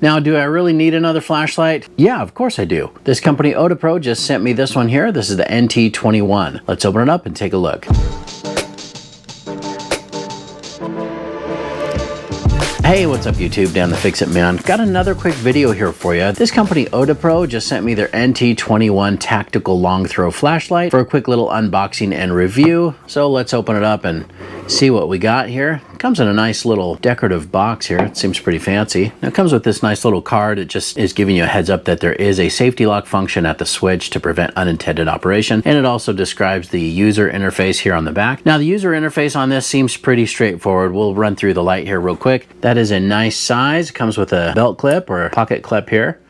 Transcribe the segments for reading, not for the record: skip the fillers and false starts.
Now, do I really need another flashlight? Yeah, of course I do. This company Odepro just sent me this one here. This is the NT21. Let's open it up and take a look. Hey, what's up YouTube? Dan the Fix-It Man. Got another quick video here for you. This company Odepro just sent me their NT21 tactical long throw flashlight for a quick little unboxing and review. So let's open it up and see what we got here. It comes in a nice little decorative box here. It seems pretty fancy. Now, it comes with this nice little card. It just is giving you a heads up that there is a safety lock function at the switch to prevent unintended operation. And it also describes the user interface here on the back. Now, the user interface on this seems pretty straightforward. We'll run through the light here real quick. That is a nice size. It comes with a belt clip or a pocket clip here.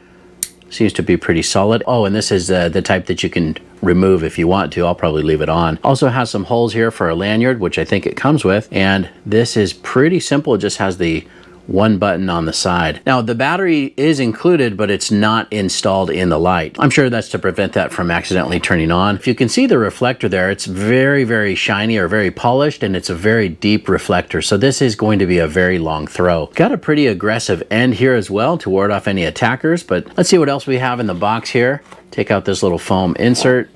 Seems to be pretty solid. Oh, and this is the type that you can remove if you want to. I'll probably leave it on. Also has some holes here for a lanyard, which I think it comes with. And this is pretty simple. It just has the one button on the side. Now, the battery is included, but it's not installed in the light. I'm sure that's to prevent that from accidentally turning on. If you can see the reflector there, it's very, very shiny or very polished, and it's a very deep reflector. So this is going to be a very long throw. Got a pretty aggressive end here as well to ward off any attackers, but let's see what else we have in the box here. Take out this little foam insert.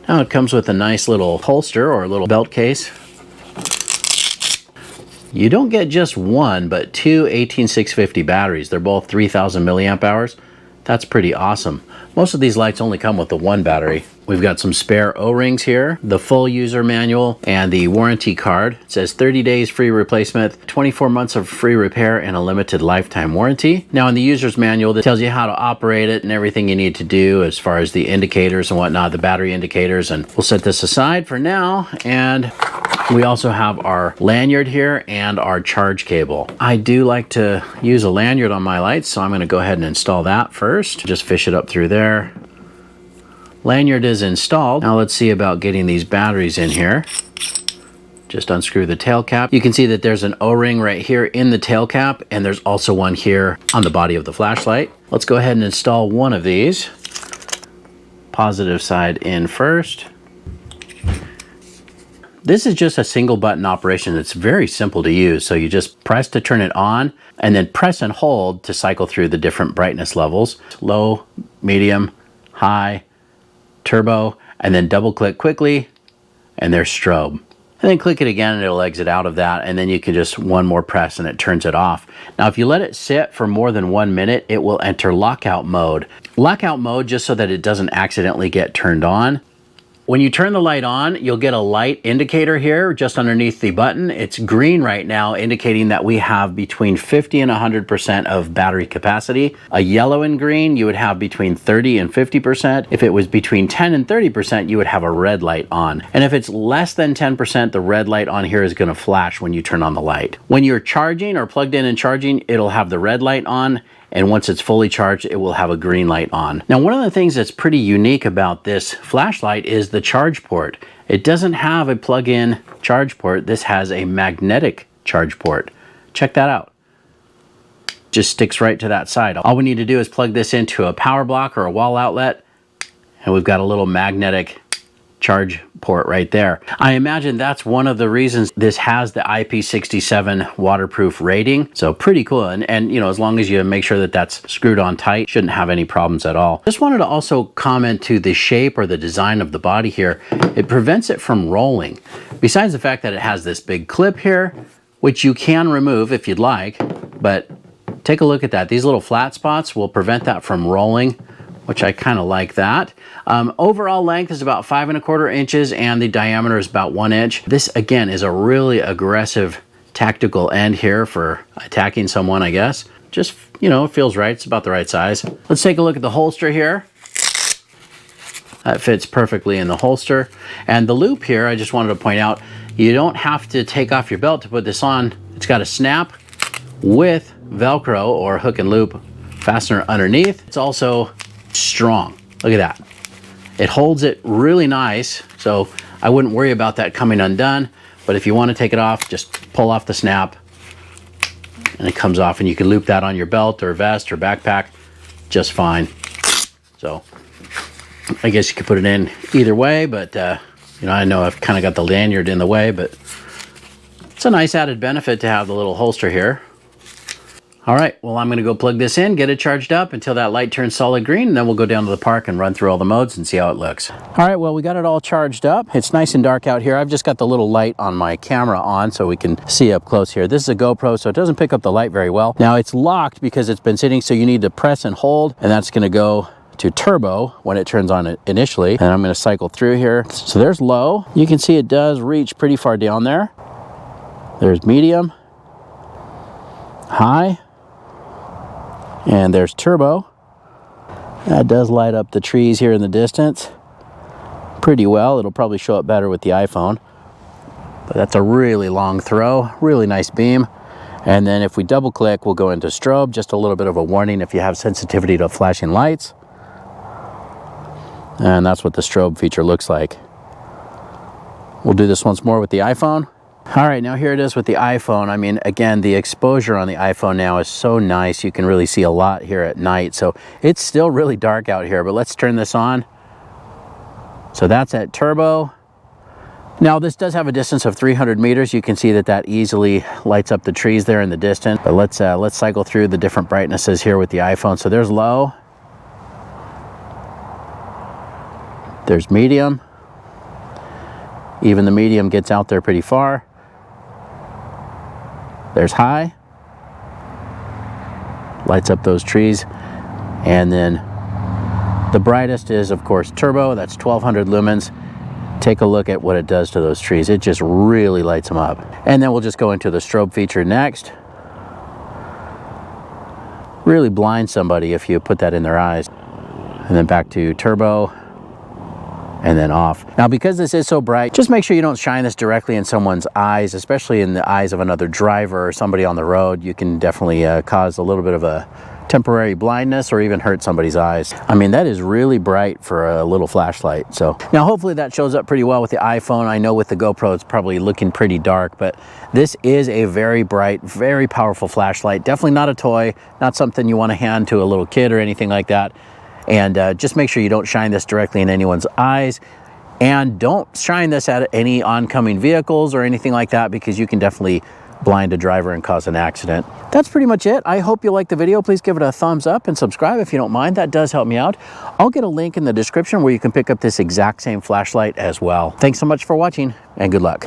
Now it comes with a nice little holster or a little belt case. You don't get just one, but two 18650 batteries. They're both 3000 milliamp hours. That's pretty awesome. Most of these lights only come with the one battery. We've got some spare O-rings here, the full user manual, and the warranty card. It says 30 days free replacement, 24 months of free repair, and a limited lifetime warranty. Now in the user's manual, that tells you how to operate it and everything you need to do as far as the indicators and whatnot, the battery indicators, and we'll set this aside for now. And we also have our lanyard here and our charge cable. I do like to use a lanyard on my lights, so I'm going to go ahead and install that first. Just fish it up through there. Lanyard is installed. Now let's see about getting these batteries in here. Just unscrew the tail cap. You can see that there's an O-ring right here in the tail cap, and there's also one here on the body of the flashlight. Let's go ahead and install one of these. Positive side in first. This is just a single button operation. It's very simple to use. So you just press to turn it on and then press and hold to cycle through the different brightness levels. Low, medium, high, turbo, and then double click quickly and there's strobe. And then click it again and it'll exit out of that, and then you can just one more press and it turns it off. Now if you let it sit for more than 1 minute, it will enter lockout mode. Lockout mode just so that it doesn't accidentally get turned on. When you turn the light on, you'll get a light indicator here just underneath the button. It's green right now, indicating that we have between 50 and 100% of battery capacity. A yellow and green, you would have between 30 and 50%. If it was between 10 and 30%, you would have a red light on. And if it's less than 10%, the red light on here is going to flash when you turn on the light. When you're charging or plugged in and charging, it'll have the red light on. And once it's fully charged, it will have a green light on. Now, one of the things that's pretty unique about this flashlight is the charge port. It doesn't have a plug-in charge port. This has a magnetic charge port. Check that out. Just sticks right to that side. All we need to do is plug this into a power block or a wall outlet, and we've got a little magnetic charge port right there. I imagine that's one of the reasons this has the IP67 waterproof rating. So pretty cool. And you know, as long as you make sure that that's screwed on tight, shouldn't have any problems at all. Just wanted to also comment to the shape or the design of the body here. It prevents it from rolling. Besides the fact that it has this big clip here, which you can remove if you'd like, but take a look at that. These little flat spots will prevent that from rolling, which I kind of like that. Overall length is about 5 1/4 inches and the diameter is about 1 inch. This again is a really aggressive tactical end here for attacking someone, I guess. Just, you know, it feels right. It's about the right size. Let's take a look at the holster here. That fits perfectly in the holster. And the loop here, I just wanted to point out, you don't have to take off your belt to put this on. It's got a snap with Velcro or hook and loop fastener underneath. It's also strong. Look at that. It holds it really nice, so I wouldn't worry about that coming undone. But if you want to take it off, just pull off the snap and it comes off, and you can loop that on your belt or vest or backpack just fine. So I guess you could put it in either way, but you know, I know I've kind of got the lanyard in the way, but it's a nice added benefit to have the little holster here. All right, well, I'm going to go plug this in, get it charged up until that light turns solid green, and then we'll go down to the park and run through all the modes and see how it looks. All right, well, we got it all charged up. It's nice and dark out here. I've just got the little light on my camera on so we can see up close here. This is a GoPro, so it doesn't pick up the light very well. Now, it's locked because it's been sitting, so you need to press and hold, and that's going to go to turbo when it turns on initially. And I'm going to cycle through here. So there's low. You can see it does reach pretty far down there. There's medium, high, and there's turbo. That does light up the trees here in the distance pretty well. It'll probably show up better with the iPhone, but that's a really long throw, really nice beam. And then if we double click, we'll go into strobe, just a little bit of a warning if you have sensitivity to flashing lights. And that's what the strobe feature looks like. We'll do this once more with the iPhone. All right, now here it is with the iPhone. I mean, again, the exposure on the iPhone now is so nice. You can really see a lot here at night. So it's still really dark out here, but let's turn this on. So that's at turbo. Now this does have a distance of 300 meters. You can see that that easily lights up the trees there in the distance. But let's cycle through the different brightnesses here with the iPhone. So there's low. There's medium. Even the medium gets out there pretty far. There's high. Lights up those trees. And then the brightest is, of course, turbo. That's 1200 lumens. Take a look at what it does to those trees. It just really lights them up. And then we'll just go into the strobe feature next. Really blind somebody if you put that in their eyes. And then back to turbo. And then off. Now, because this is so bright, just make sure you don't shine this directly in someone's eyes, especially in the eyes of another driver or somebody on the road. You can definitely cause a little bit of a temporary blindness or even hurt somebody's eyes. I mean, that is really bright for a little flashlight. So now hopefully that shows up pretty well with the iPhone. I know with the GoPro it's probably looking pretty dark, but this is a very bright, very powerful flashlight. Definitely not a toy, not something you want to hand to a little kid or anything like that. And just make sure you don't shine this directly in anyone's eyes, and don't shine this at any oncoming vehicles or anything like that, because you can definitely blind a driver and cause an accident. That's pretty much it. I hope you liked the video. Please give it a thumbs up and subscribe if you don't mind. That does help me out. I'll get a link in the description where you can pick up this exact same flashlight as well. Thanks so much for watching, and good luck.